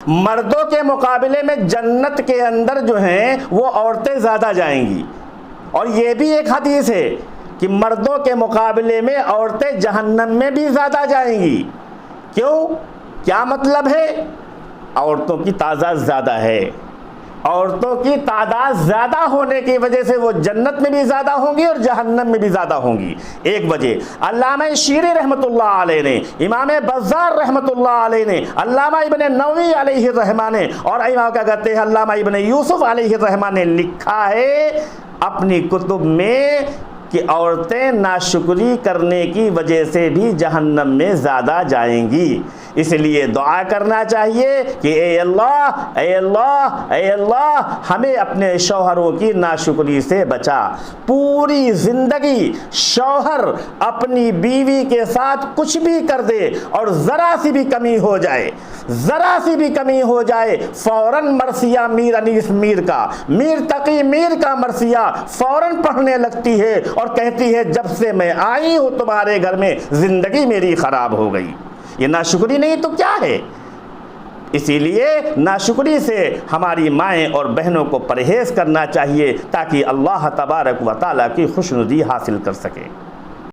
مردوں کے مقابلے میں جنت کے اندر جو ہیں وہ عورتیں زیادہ جائیں گی، اور یہ بھی ایک حدیث ہے کہ مردوں کے مقابلے میں عورتیں جہنم میں بھی زیادہ جائیں گی۔ کیوں؟ کیا مطلب ہے؟ عورتوں کی تعداد زیادہ ہے، عورتوں کی تعداد زیادہ ہونے کی وجہ سے وہ جنت میں بھی زیادہ ہوں گی اور جہنم میں بھی زیادہ ہوں گی۔ ایک وجہ علامہ شیری رحمۃ اللہ علیہ نے، امام بزار رحمۃ اللہ علیہ نے، علامہ ابن نووی علیہ الرحمہ نے، اور امام کیا کہتے ہیں علامہ ابن یوسف علیہ الرحمہ نے لکھا ہے اپنی کتب میں کہ عورتیں ناشکری کرنے کی وجہ سے بھی جہنم میں زیادہ جائیں گی۔ اس لیے دعا کرنا چاہیے کہ اے اللہ اے اللہ اے اللہ ہمیں اپنے شوہروں کی ناشکری سے بچا۔ پوری زندگی شوہر اپنی بیوی کے ساتھ کچھ بھی کر دے اور ذرا سی بھی کمی ہو جائے، ذرا سی بھی کمی ہو جائے، فوراً مرثیہ میر انیس میر کا، میر تقی میر کا مرثیہ فوراً پڑھنے لگتی ہے اور کہتی ہے جب سے میں آئی ہوں تمہارے گھر میں زندگی میری خراب ہو گئی۔ یہ ناشکری نہیں تو کیا ہے؟ اسی لیے ناشکری سے ہماری مائیں اور بہنوں کو پرہیز کرنا چاہیے تاکہ اللہ تبارک و تعالیٰ کی خوشنودی حاصل کر سکے۔